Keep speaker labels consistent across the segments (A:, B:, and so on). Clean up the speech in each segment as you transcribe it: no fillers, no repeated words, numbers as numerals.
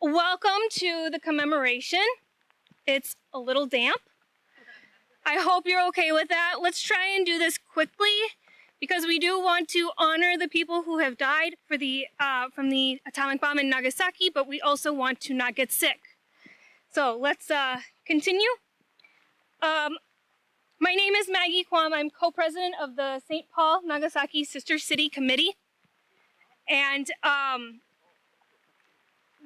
A: Welcome to the commemoration. It's a little damp. I hope you're okay with that. Let's try and do this quickly because we do want to honor the people who have died from the atomic bomb in Nagasaki, but we also want to not get sick. So let's continue. My name is Maggie Kwam. I'm co-president of the St. Paul Nagasaki Sister City Committee. And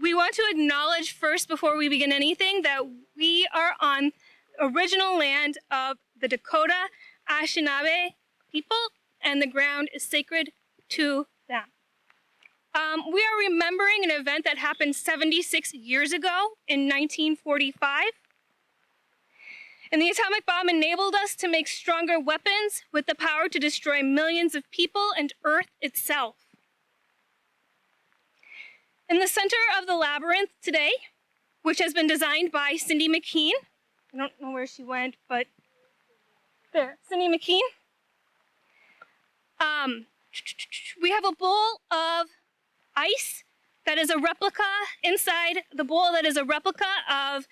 A: we want to acknowledge first, before we begin anything, that we are on original land of the Dakota Anishinaabe people, and the ground is sacred to them. We are remembering an event that happened 76 years ago in 1945. And the atomic bomb enabled us to make stronger weapons with the power to destroy millions of people and Earth itself. In the center of the labyrinth today, which has been designed by Cindy McKean, I don't know where she went, but there, Cindy McKean. We have a bowl of ice that is a replica inside the bowl that is a replica of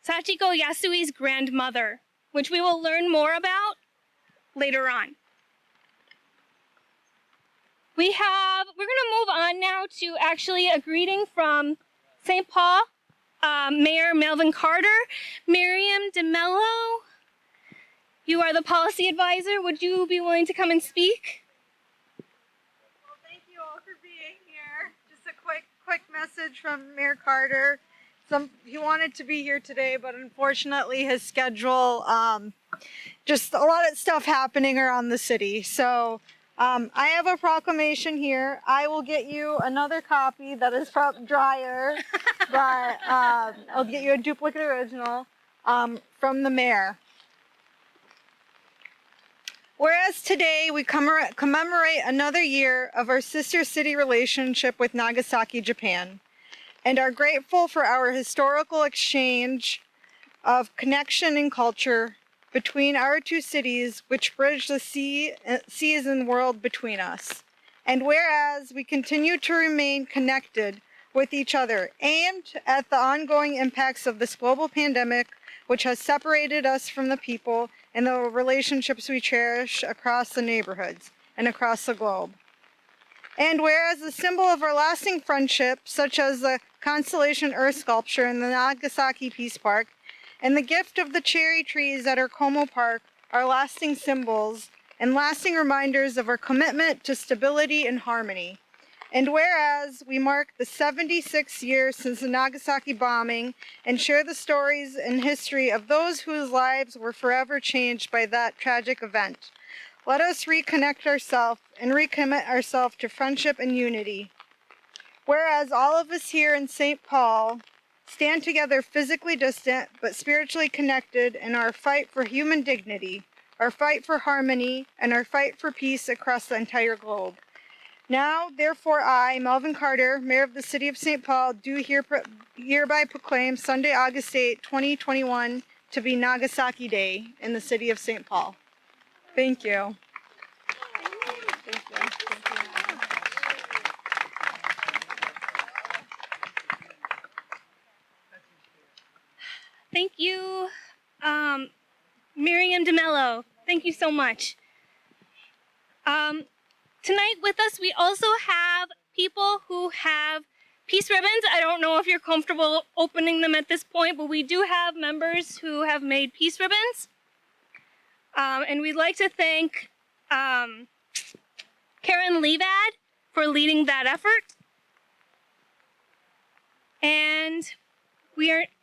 A: Sachiko Yasui's grandmother, which we will learn more about later on. We're going to move on now to actually a greeting from St. Paul, Mayor Melvin Carter. Miriam DeMello, you are the policy advisor. Would you be willing to come and speak?
B: Well, thank you all for being here. Just a quick message from Mayor Carter. He wanted to be here today, but unfortunately his schedule, just a lot of stuff happening around the city. So I have a proclamation here. I will get you another copy that is drier, but I'll get you a duplicate original from the mayor. Whereas today we commemorate another year of our sister city relationship with Nagasaki, Japan, and are grateful for our historical exchange of connection and culture between our two cities, which bridge the seas and world between us. And whereas we continue to remain connected with each other aimed at the ongoing impacts of this global pandemic, which has separated us from the people and the relationships we cherish across the neighborhoods and across the globe. And whereas the symbol of our lasting friendship, such as the Constellation Earth sculpture in the Nagasaki Peace Park, and the gift of the cherry trees at our Como Park are lasting symbols and lasting reminders of our commitment to stability and harmony. And whereas we mark the 76th year since the Nagasaki bombing and share the stories and history of those whose lives were forever changed by that tragic event, let us reconnect ourselves and recommit ourselves to friendship and unity. Whereas all of us here in St. Paul stand together physically distant but spiritually connected in our fight for human dignity, our fight for harmony, and our fight for peace across the entire globe. Now, therefore, I, Melvin Carter, Mayor of the City of St. Paul, do hereby proclaim Sunday, August 8, 2021 to be Nagasaki Day in the City of St. Paul. Thank you.
A: Thank you, Miriam DeMello. Thank you so much. Tonight with us, we also have people who have peace ribbons. I don't know if you're comfortable opening them at this point, but we do have members who have made peace ribbons. And we'd like to thank Karen Levad for leading that effort. And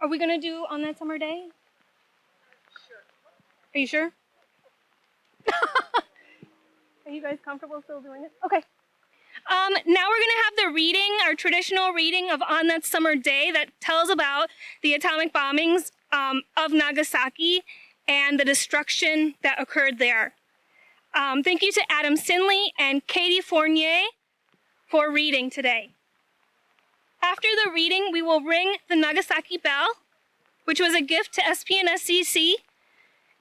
A: are we going to do On That Summer Day?
B: Sure.
A: Are you sure? Are you guys comfortable still doing it? Okay. Now we're going to have the reading, our traditional reading of On That Summer Day that tells about the atomic bombings of Nagasaki and the destruction that occurred there. Thank you to Adam Sinley and Katie Fournier for reading today. After the reading, we will ring the Nagasaki bell, which was a gift to SPNSCC,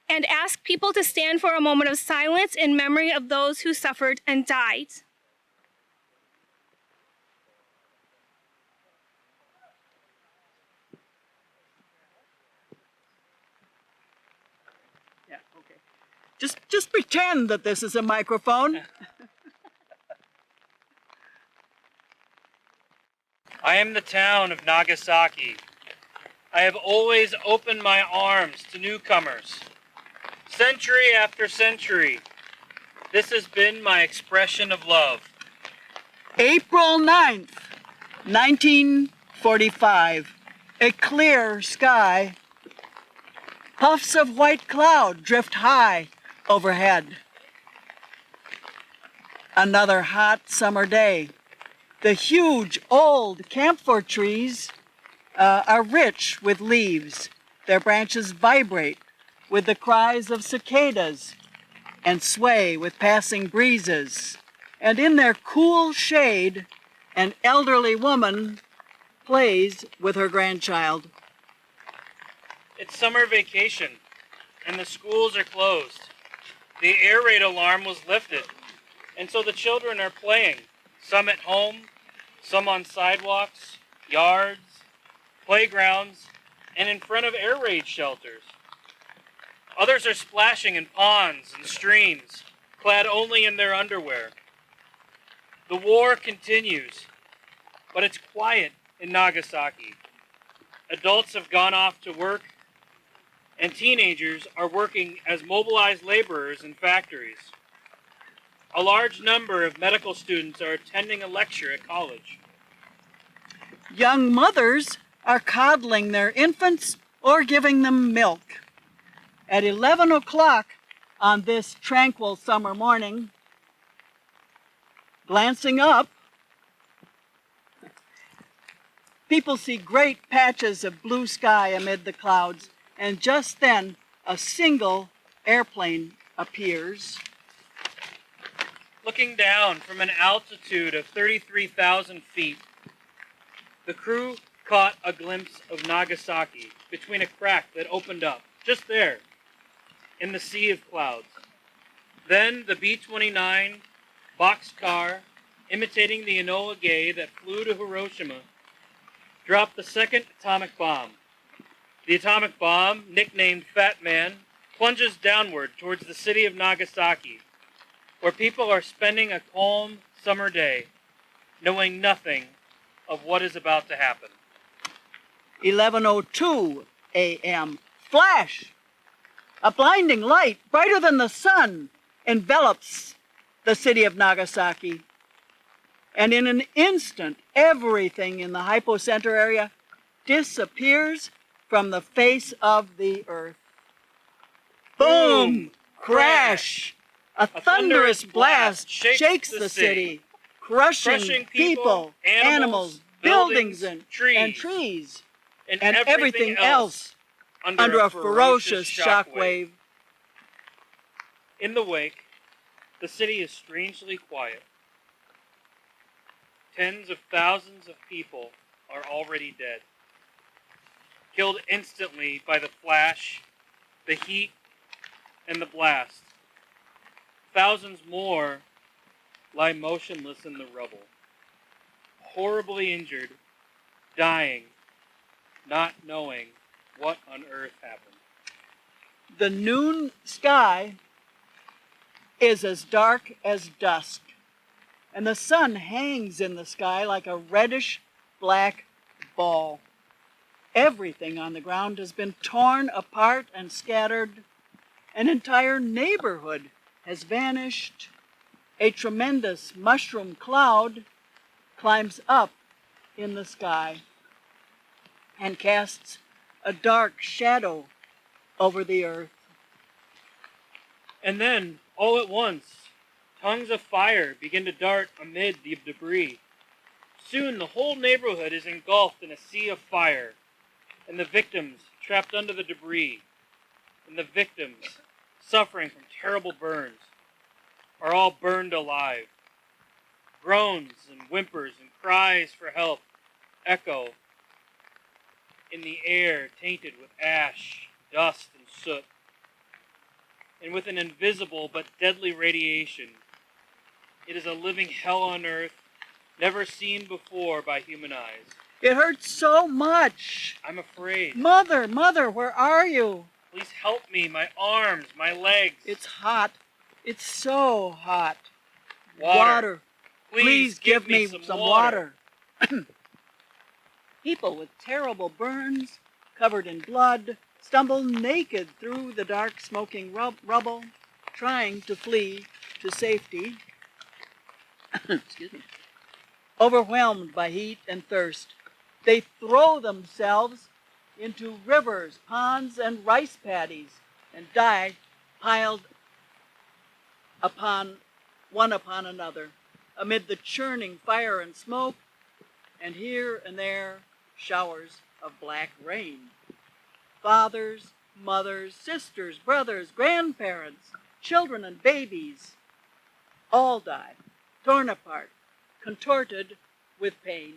A: and ask people to stand for a moment of silence in memory of those who suffered and died.
C: Just pretend that this is a microphone.
D: I am the town of Nagasaki. I have always opened my arms to newcomers. Century after century, this has been my expression of love.
C: April 9th, 1945. A clear sky. Puffs of white cloud drift high overhead. Another hot summer day. The huge old camphor trees are rich with leaves. Their branches vibrate with the cries of cicadas and sway with passing breezes. And in their cool shade, an elderly woman plays with her grandchild.
D: It's summer vacation, and the schools are closed. The air raid alarm was lifted, and so the children are playing, some at home, some on sidewalks, yards, playgrounds, and in front of air raid shelters. Others are splashing in ponds and streams, clad only in their underwear. The war continues, but it's quiet in Nagasaki. Adults have gone off to work, and teenagers are working as mobilized laborers in factories. A large number of medical students are attending a lecture at college.
C: Young mothers are coddling their infants or giving them milk. At 11 o'clock on this tranquil summer morning, glancing up, people see great patches of blue sky amid the clouds, and just then a single airplane appears.
D: Looking down from an altitude of 33,000 feet, the crew caught a glimpse of Nagasaki between a crack that opened up, just there, in the sea of clouds. Then the B-29 boxcar, imitating the Enola Gay that flew to Hiroshima, dropped the second atomic bomb. The atomic bomb, nicknamed Fat Man, plunges downward towards the city of Nagasaki, where people are spending a calm summer day, knowing nothing of what is about to happen.
C: 11:02 a.m. Flash! A blinding light, brighter than the sun, envelops the city of Nagasaki. And in an instant, everything in the hypocenter area disappears from the face of the earth. Boom! Crash! A thunderous blast shakes the city, crushing people, animals, buildings, and trees, and everything else under a ferocious shockwave.
D: In the wake, the city is strangely quiet. Tens of thousands of people are already dead, killed instantly by the flash, the heat, and the blast. Thousands more lie motionless in the rubble, horribly injured, dying, not knowing what on earth happened.
C: The noon sky is as dark as dusk, and the sun hangs in the sky like a reddish-black ball. Everything on the ground has been torn apart and scattered. An entire neighborhood has vanished. A tremendous mushroom cloud climbs up in the sky and casts a dark shadow over the earth.
D: And then, all at once, tongues of fire begin to dart amid the debris. Soon the whole neighborhood is engulfed in a sea of fire, and the victims trapped under the debris, and the victims suffering from terrible burns, are all burned alive. Groans and whimpers and cries for help echo in the air tainted with ash, dust, and soot, and with an invisible but deadly radiation. It is a living hell on earth, never seen before by human eyes.
C: It hurts so much.
D: I'm afraid.
C: Mother, where are you?
D: Please help me, my arms, my legs.
C: It's hot. It's so hot.
D: Water.
C: Please give me some water. People with terrible burns, covered in blood, stumble naked through the dark smoking rubble, trying to flee to safety. Excuse me. Overwhelmed by heat and thirst, they throw themselves into rivers, ponds, and rice paddies and die piled upon another amid the churning fire and smoke, and here and there showers of black rain. Fathers, mothers, sisters, brothers, grandparents, children and babies all die, torn apart, contorted with pain.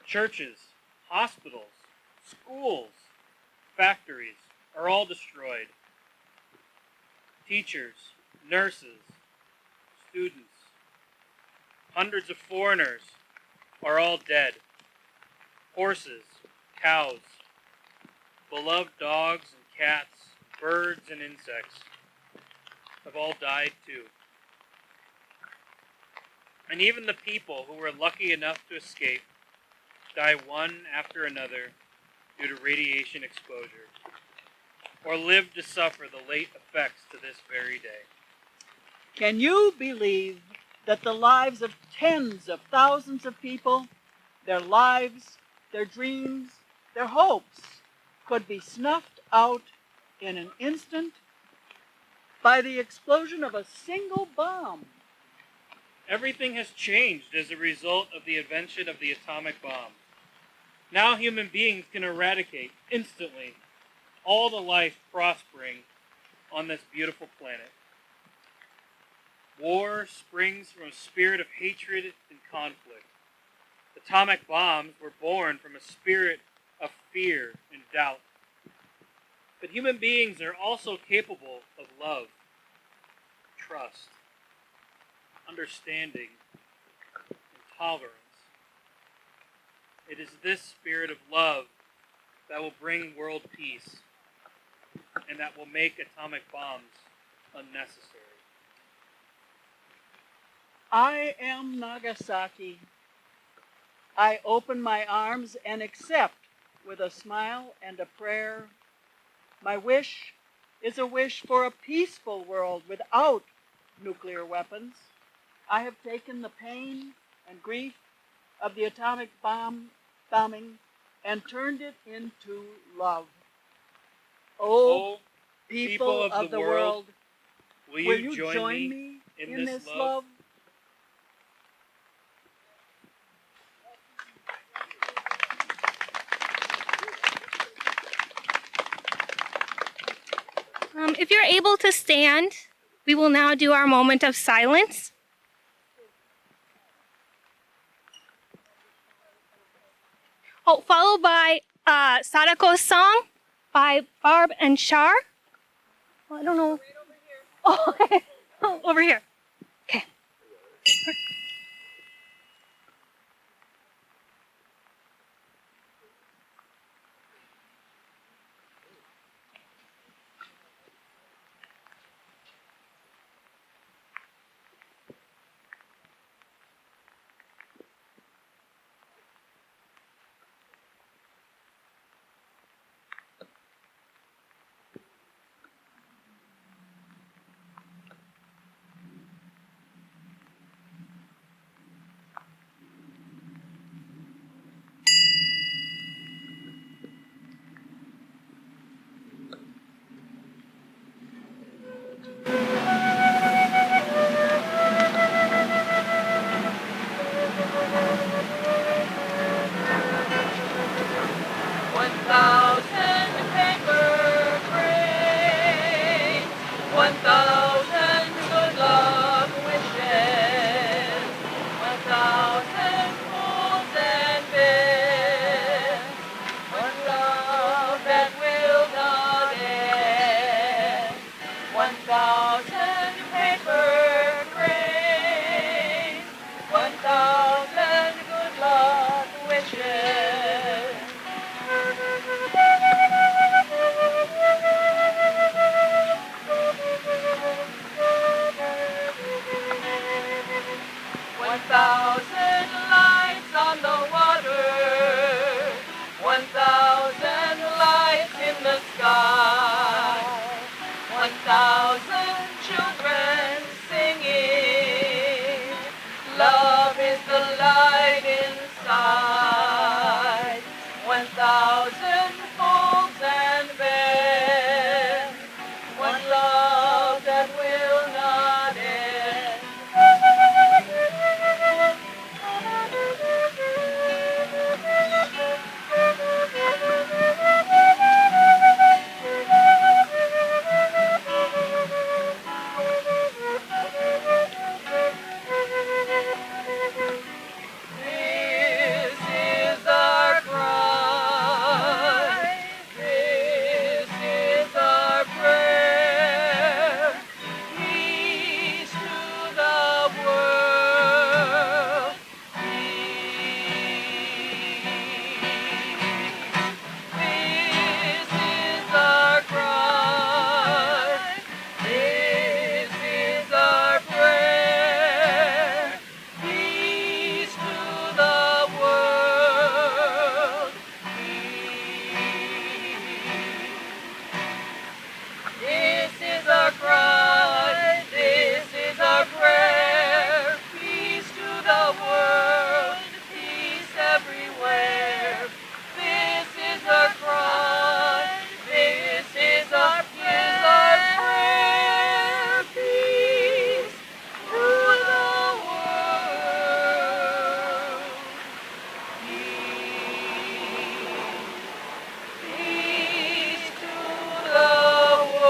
D: Churches, hospitals, schools, factories are all destroyed. Teachers, nurses, students, hundreds of foreigners are all dead. Horses, cows, beloved dogs and cats, birds and insects have all died too. And even the people who were lucky enough to escape die one after another due to radiation exposure, or live to suffer the late effects to this very day.
C: Can you believe that the lives of tens of thousands of people, their lives, their dreams, their hopes, could be snuffed out in an instant by the explosion of a single bomb?
D: Everything has changed as a result of the invention of the atomic bomb. Now human beings can eradicate instantly all the life prospering on this beautiful planet. War springs from a spirit of hatred and conflict. Atomic bombs were born from a spirit of fear and doubt. But human beings are also capable of love, trust, understanding, and tolerance. It is this spirit of love that will bring world peace and that will make atomic bombs unnecessary.
C: I am Nagasaki. I open my arms and accept with a smile and a prayer. My wish is a wish for a peaceful world without nuclear weapons. I have taken the pain and grief of the atomic bombing and turned it into love. Oh, people of the world,
D: will
C: you
D: join
C: me
D: in
C: this
D: love?
C: love?
A: If you're able to stand, we will now do our moment of silence. Oh, followed by Sadako's song by Barb and Shar. Well, I don't know. Oh, okay. Oh, over here. Okay.
E: 1,000 lights on the water, 1,000 lights in the sky, 1,000 children singing, love is the light inside, 1,000 folds and bends, one love that will not end. This is our cry, this is our prayer, peace to the world, peace. This is our cry, this is our prayer, peace to the world, peace. This is our cry, this is our prayer, peace to the world, peace everywhere. This is our cry, this is our prayer, peace to the world, peace to the world.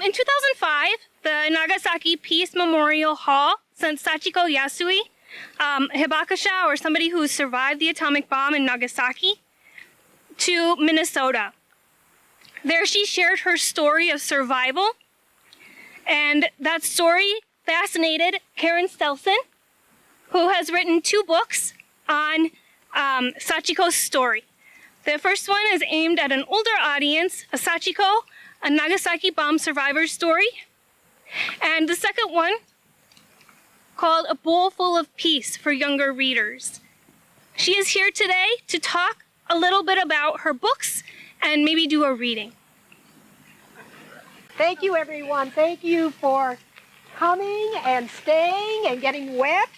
A: In 2005, the Nagasaki Peace Memorial Hall sent Sachiko Yasui, Hibakusha, or somebody who survived the atomic bomb in Nagasaki, to Minnesota. There she shared her story of survival, and that story fascinated Karen Stelson, who has written 2 books on Sachiko's story. The first one is aimed at an older audience, a Sachiko, a Nagasaki bomb survivor story. And the second one, called A Bowl Full of Peace, for younger readers. She is here today to talk a little bit about her books and maybe do a reading.
F: Thank you, everyone. Thank you for coming and staying and getting wet.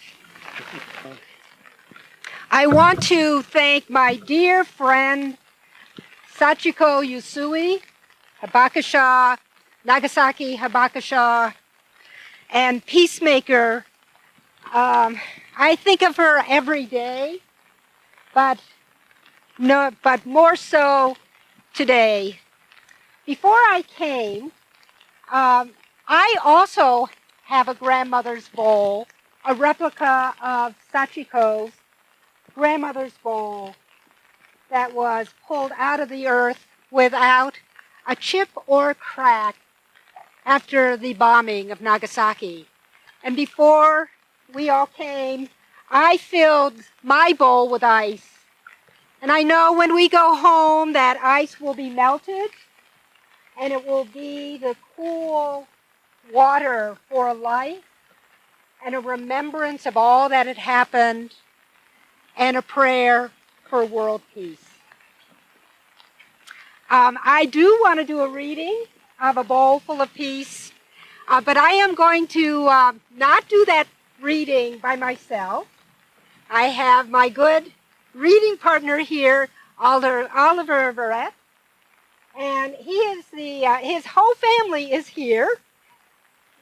F: I want to thank my dear friend Sachiko Yasui, Hibakusha, Nagasaki Hibakusha, and Peacemaker. I think of her every day, but more so today. Before I came, I also have a grandmother's bowl, a replica of Sachiko's grandmother's bowl that was pulled out of the earth without a chip or crack after the bombing of Nagasaki. And before we all came, I filled my bowl with ice. And I know when we go home that ice will be melted and it will be the cool water for life and a remembrance of all that had happened and a prayer for world peace. I do want to do a reading of A Bowl Full of Peace, but I am going to not do that reading by myself. I have my good reading partner here, Oliver Verrett, and he is his whole family is here.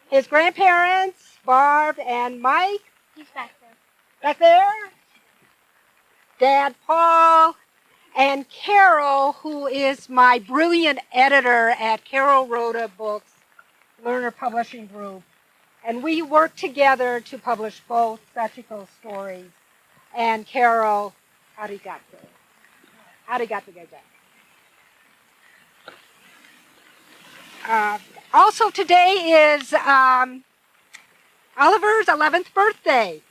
F: His grandparents, Barb and Mike.
A: He's back there.
F: Back there. Dad, Paul, and Carol, who is my brilliant editor at Carol Rhoda Books, Learner Publishing Group. And we work together to publish both Sachiko's stories and Carol Arigato. Arigato, Also today is Oliver's 11th birthday.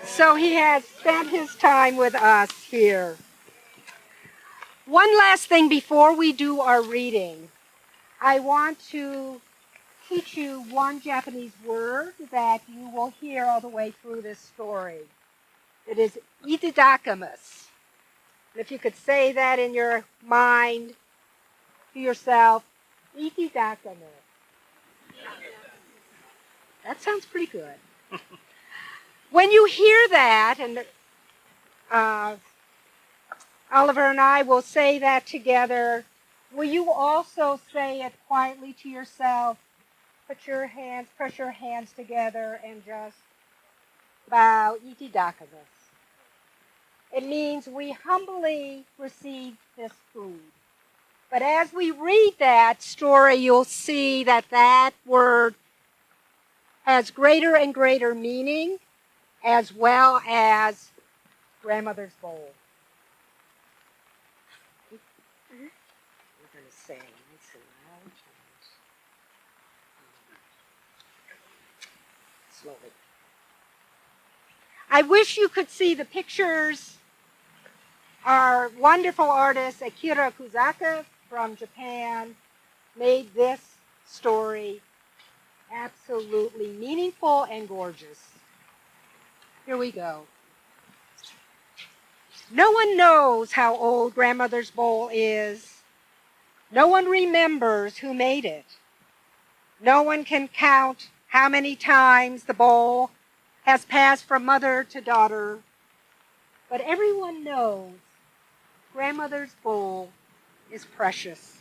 F: So he has spent his time with us here. One last thing before we do our reading. I want to teach you one Japanese word that you will hear all the way through this story. It is itadakimasu. If you could say that in your mind to yourself, itadakimasu. That sounds pretty good. When you hear that, and Oliver and I will say that together, will you also say it quietly to yourself? Press your hands together and just bow itadakimasu. It means we humbly receive this food. But as we read that story, you'll see that that word has greater and greater meaning, as well as grandmother's bowl. We're going to say nice and loud. Slowly. I wish you could see the pictures. Our wonderful artist, Akira Kusaka from Japan, made this story absolutely meaningful and gorgeous. Here we go. No one knows how old grandmother's bowl is. No one remembers who made it. No one can count how many times the bowl has passed from mother to daughter. But everyone knows grandmother's bowl is precious.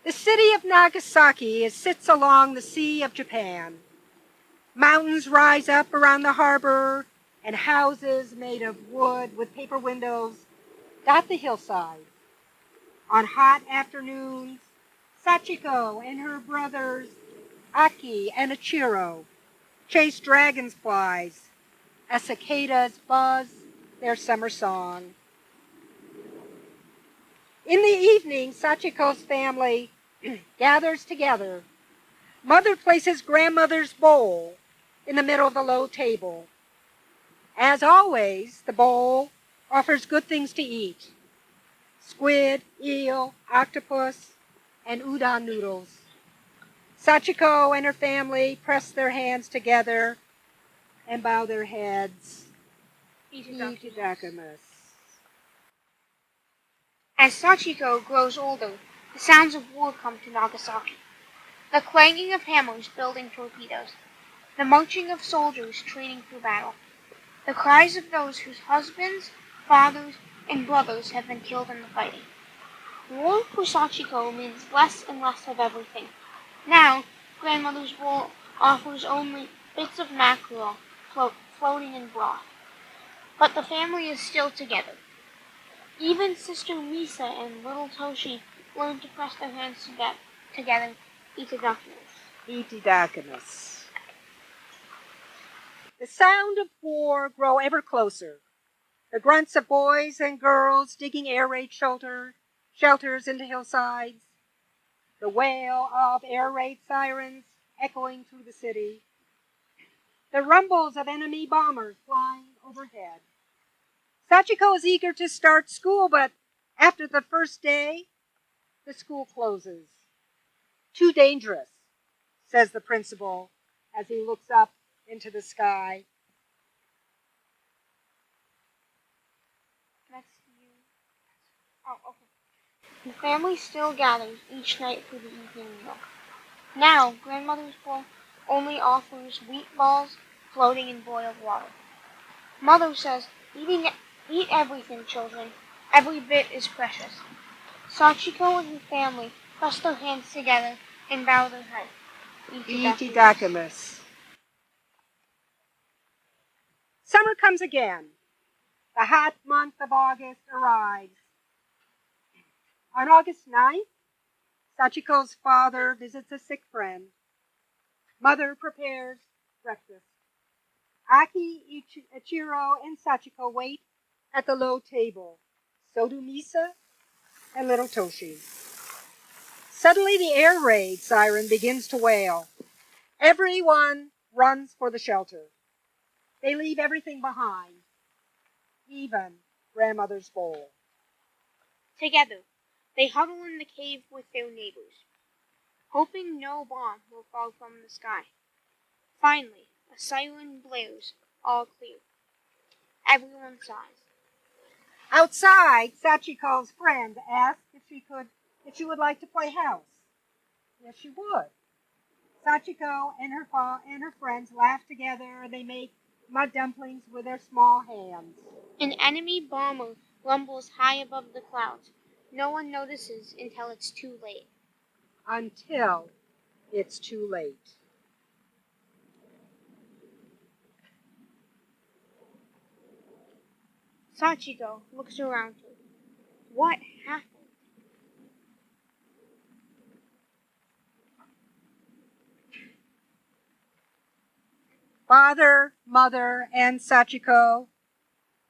F: The city of Nagasaki sits along the Sea of Japan. Mountains rise up around the harbor, and houses made of wood with paper windows dot the hillside. On hot afternoons, Sachiko and her brothers Aki and Ichiro chase dragonflies as cicadas buzz their summer song. In the evening, Sachiko's family gathers together. Mother places grandmother's bowl in the middle of the low table. As always, the bowl offers good things to eat: squid, eel, octopus, and udon noodles. Sachiko and her family press their hands together and bow their heads. Itadakimasu.
G: As Sachiko grows older, the sounds of war come to Nagasaki. The clanging of hammers building torpedoes, the marching of soldiers training for battle, the cries of those whose husbands, fathers, and brothers have been killed in the fighting. War for Sachiko means less and less of everything. Now, grandmother's bowl offers only bits of mackerel floating in broth. But the family is still together. Even Sister Misa and little Toshi learn to press their hands together,
F: Itadakimasu. The sound of war grow ever closer. The grunts of boys and girls digging air raid shelters into hillsides. The wail of air raid sirens echoing through the city. The rumbles of enemy bombers flying overhead. Sachiko is eager to start school, but after the first day, the school closes. Too dangerous, says the principal as he looks up into the sky.
G: The family still gathers each night for the evening meal. Now, grandmother's bowl only offers wheat balls floating in boiled water. Mother says, eat everything, children. Every bit is precious. Sachiko and her family press their hands together and bow their heads.
F: Itadakimasu. Summer comes again. The hot month of August arrives. On August 9th, Sachiko's father visits a sick friend. Mother prepares breakfast. Aki, Ichiro, and Sachiko wait at the low table. So do Misa and little Toshi. Suddenly the air raid siren begins to wail. Everyone runs for the shelter. They leave everything behind, even grandmother's bowl.
G: Together, they huddle in the cave with their neighbors, hoping no bomb will fall from the sky. Finally, a siren blares, all clear. Everyone sighs.
F: Outside, Sachiko's friend asked if she would like to play house. Yes, she would. Sachiko and her friends laugh together. They make mud dumplings with their small hands.
G: An enemy bomber rumbles high above the clouds. No one notices until it's too late.
F: Until it's too late.
G: Sachiko looks around her. What happened?
F: Father, mother, and Sachiko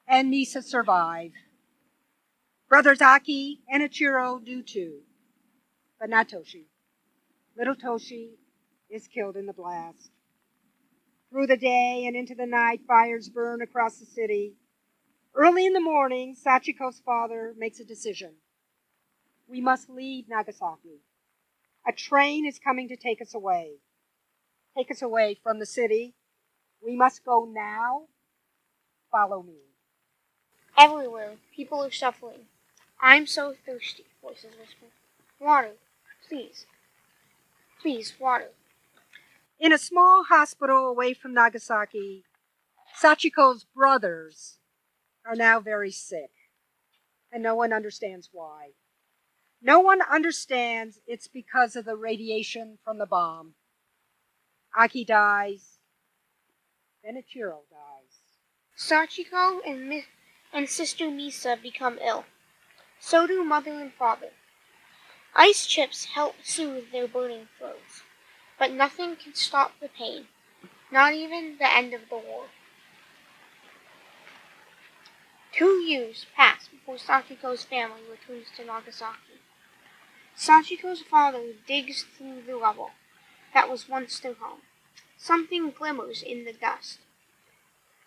F: and Nisa survive. Brothers Aki and Ichiro do too, but not Toshi. Little Toshi is killed in the blast. Through the day and into the night, fires burn across the city. Early in the morning, Sachiko's father makes a decision. We must leave Nagasaki. A train is coming to take us away. Take us away from the city. We must go now. Follow me.
G: Everywhere, people are shuffling. I'm so thirsty, voices whisper. Water, please. Please, water.
F: In a small hospital away from Nagasaki, Sachiko's brothers are now very sick, and no one understands why. No one understands it's because of the radiation from the bomb. Aki dies, then Ichiro dies.
G: Sachiko and Sister Nisa become ill. So do mother and father. Ice chips help soothe their burning throats, but nothing can stop the pain, not even the end of the war. 2 years pass before Sachiko's family returns to Nagasaki. Sachiko's father digs through the rubble that was once their home. Something glimmers in the dust.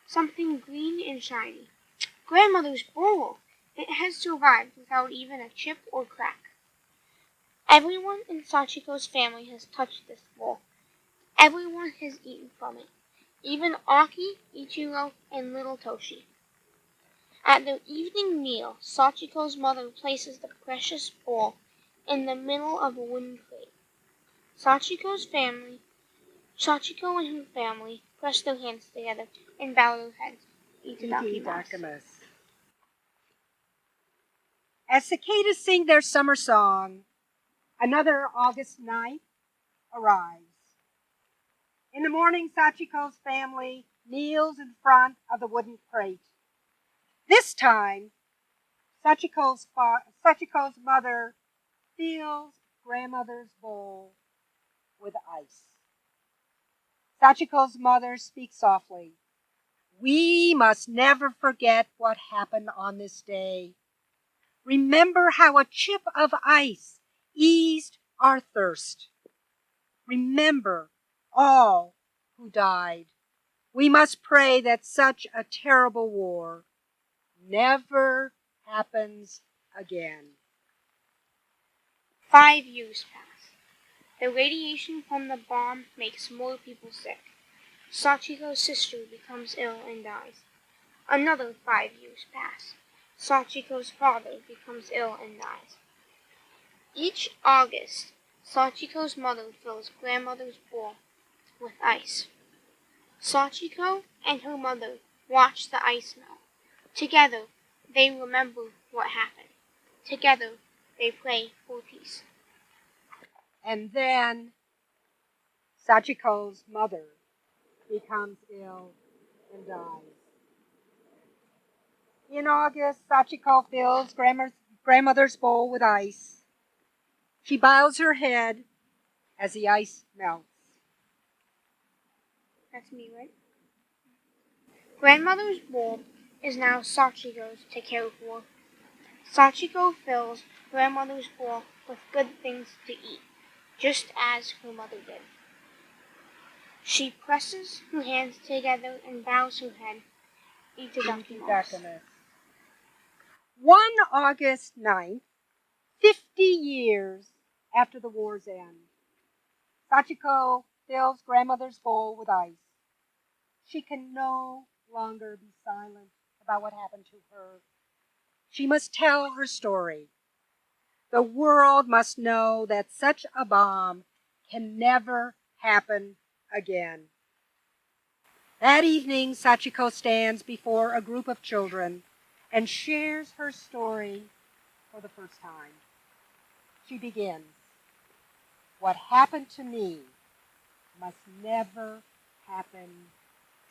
G: Something green and shiny. Grandmother's bowl! It has survived without even a chip or crack. Everyone in Sachiko's family has touched this bowl. Everyone has eaten from it. Even Aki, Ichiro, and little Toshi. At their evening meal, Sachiko's mother places the precious bowl in the middle of a wooden crate. Sachiko and her family press their hands together and bow their heads. Itadakimasu.
F: As cicadas sing their summer song, another August night arrives. In the morning, Sachiko's family kneels in front of the wooden crate. This time, Sachiko's mother fills grandmother's bowl with ice. Sachiko's mother speaks softly. We must never forget what happened on this day. Remember how a chip of ice eased our thirst. Remember all who died. We must pray that such a terrible war never happens again.
G: 5 years pass. The radiation from the bomb makes more people sick. Sachiko's sister becomes ill and dies. Another 5 years pass. Sachiko's father becomes ill and dies. Each August, Sachiko's mother fills grandmother's bowl with ice. Sachiko and her mother watch the ice melt. Together, they remember what happened. Together, they pray for peace.
F: And then Sachiko's mother becomes ill and dies. In August, Sachiko fills grandmother's bowl with ice. She bows her head as the ice melts.
G: That's me, right? Grandmother's bowl is now Sachiko's to care for. Sachiko fills grandmother's bowl with good things to eat, just as her mother did. She presses her hands together and bows her head. Itadakimasu.
F: One August 9th, 50 years after the war's end, Sachiko fills grandmother's bowl with ice. She can no longer be silent about what happened to her. She must tell her story. The world must know that such a bomb can never happen again. That evening, Sachiko stands before a group of children and shares her story for the first time. She begins, "What happened to me must never happen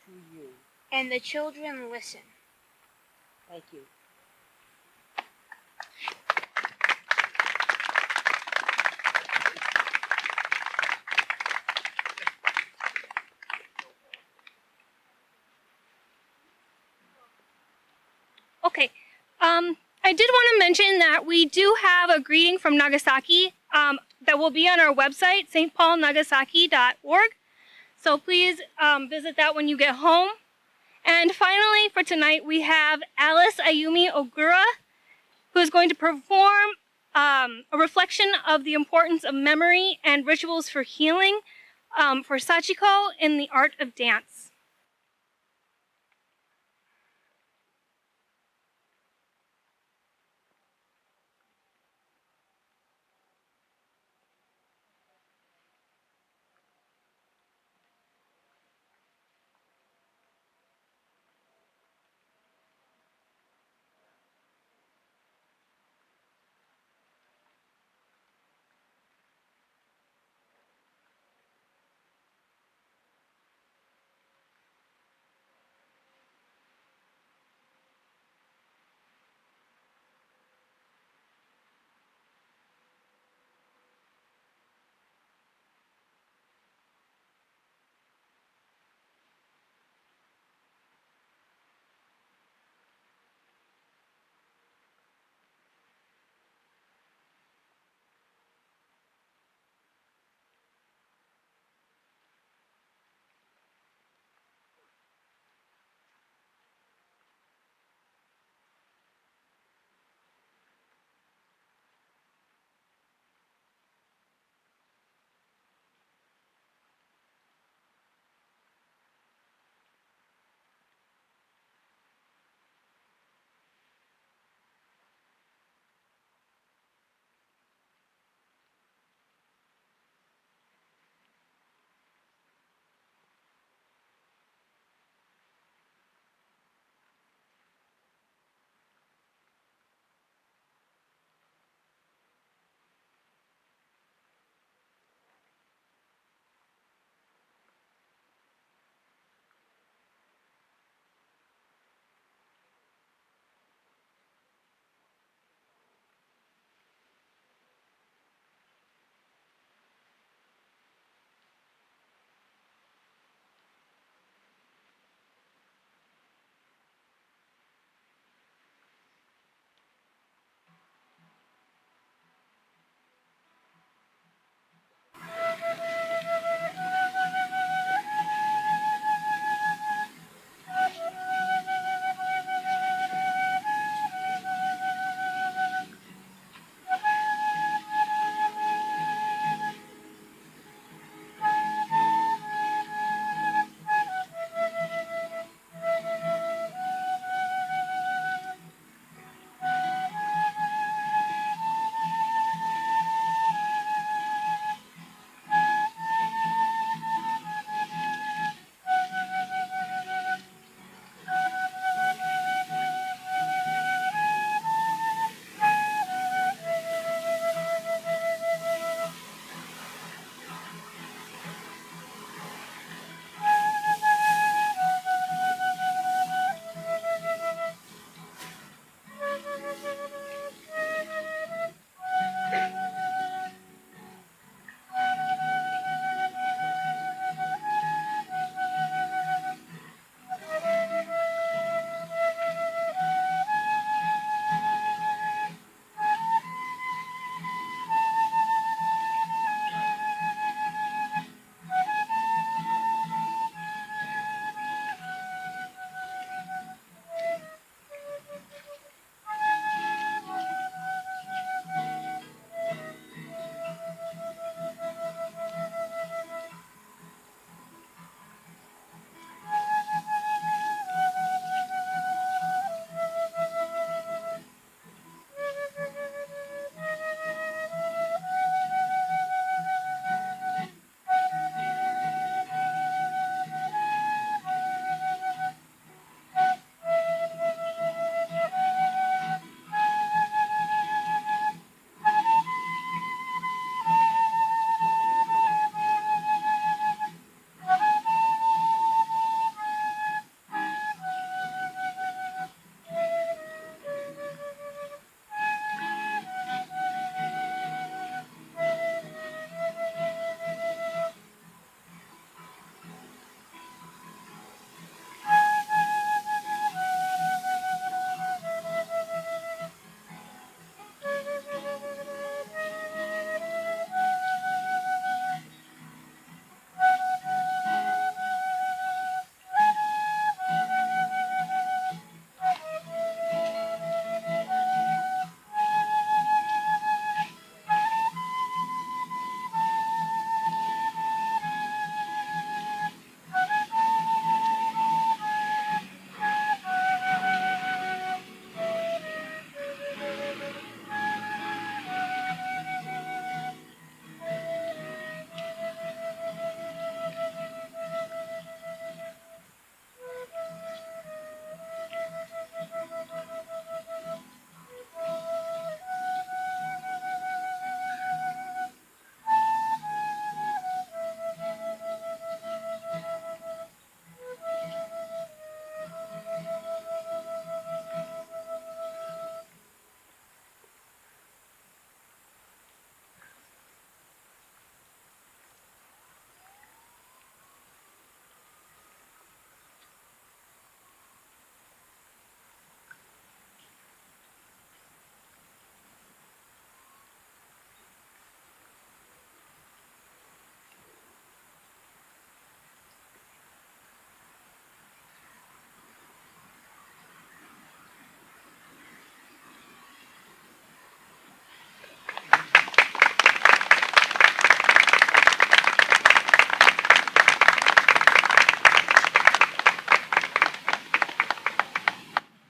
F: to you."
G: And the children listen.
F: Thank you.
A: Okay. I did want to mention that we do have a greeting from Nagasaki that will be on our website, stpaulnagasaki.org. So please visit that when you get home. And finally, for tonight, we have Alys Ayumi Ogura, who is going to perform a reflection of the importance of memory and rituals for healing for Sachiko in the art of dance.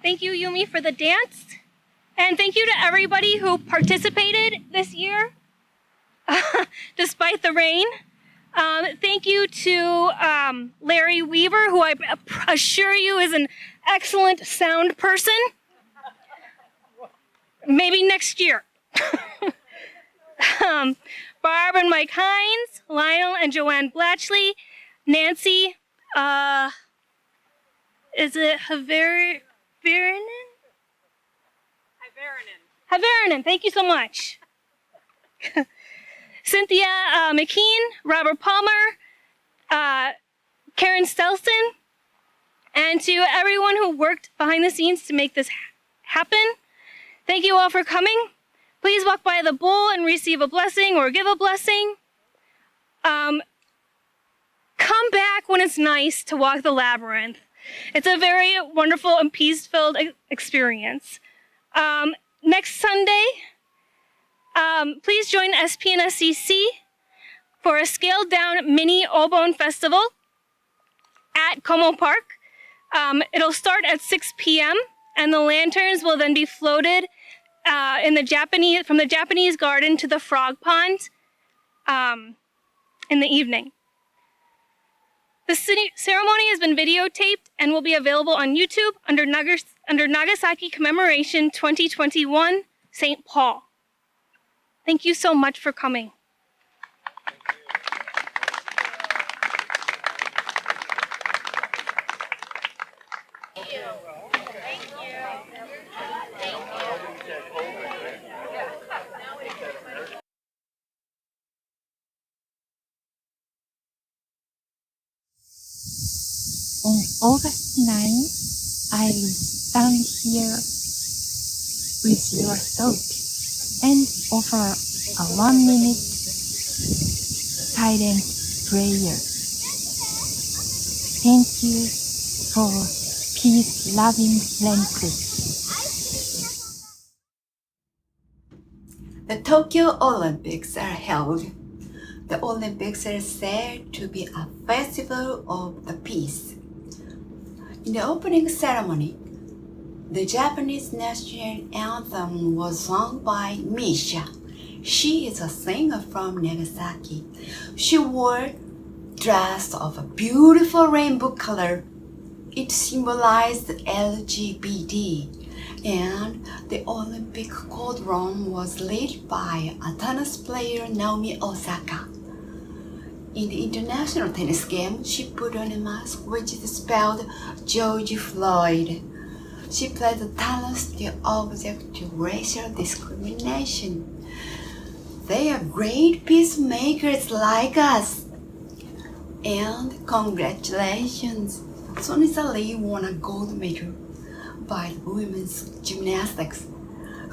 A: Thank you, Yumi, for the dance. And thank you to everybody who participated this year, despite the rain. Thank you to Larry Weaver, who I assure you is an excellent sound person. Maybe next year. Barb and Mike Hines, Lionel and Joanne Blatchley, Nancy, is it Haveranen? Haveranen, thank you so much. Cynthia McKean, Robert Palmer, Karen Stelson, and to everyone who worked behind the scenes to make this happen. Thank you all for coming. Please walk by the bowl and receive a blessing or give a blessing. Come back when it's nice to walk the labyrinth. It's a very wonderful and peace-filled experience. Next Sunday, please join SPNSCC for a scaled-down mini Obon Festival at Como Park. It'll start at 6 p.m. and the lanterns will then be floated from the Japanese garden to the frog pond in the evening. The ceremony has been videotaped and will be available on YouTube under Nagasaki Commemoration 2021, St. Paul. Thank you so much for coming.
H: On August 9, I will stand here with your thought and offer a 1-minute silent prayer. Thank you for peace-loving friendship.
I: The Tokyo Olympics are held. The Olympics are said to be a festival of the peace. In the opening ceremony, the Japanese national anthem was sung by Misha. She is a singer from Nagasaki. She wore a dress of a beautiful rainbow color. It symbolized LGBT. And the Olympic cauldron was lit by a tennis player Naomi Osaka. In the international tennis game, she put on a mask which is spelled George Floyd. She played the tennis the object to racial discrimination. They are great peacemakers like us. And congratulations, Sonisa Lee won a gold medal by women's gymnastics.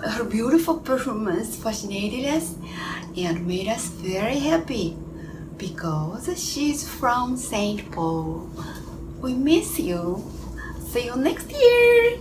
I: Her beautiful performance fascinated us and made us very happy because she's from St. Paul. We miss you. See you next year.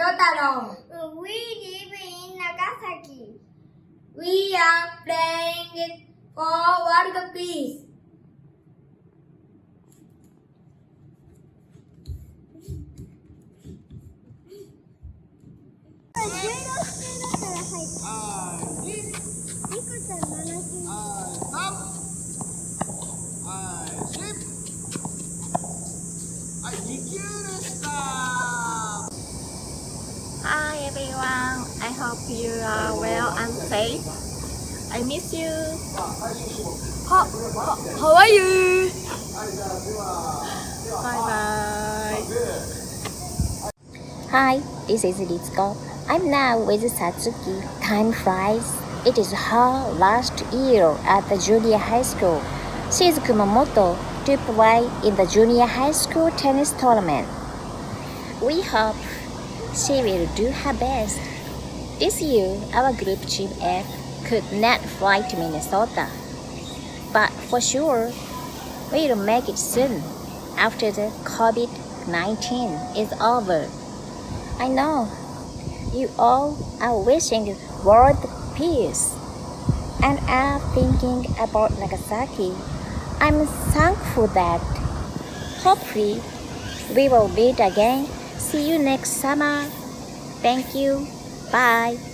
J: Yotaro. We live in Nagasaki. We are playing it for world peace.
K: Hi everyone, I hope you are well and safe. I miss you. How are you? Bye bye.
L: Hi, this is Ritsuko. I'm now with Satsuki. Time flies. It is her last year at the junior high school. She is Kumamoto to play in the junior high school tennis tournament. We hope she will do her best. This year, our group Team F could not fly to Minnesota. But for sure, we'll make it soon after the COVID-19 is over. I know you all are wishing world peace and are thinking about Nagasaki. I'm thankful that hopefully we will meet again. See you next summer. Thank you. Bye.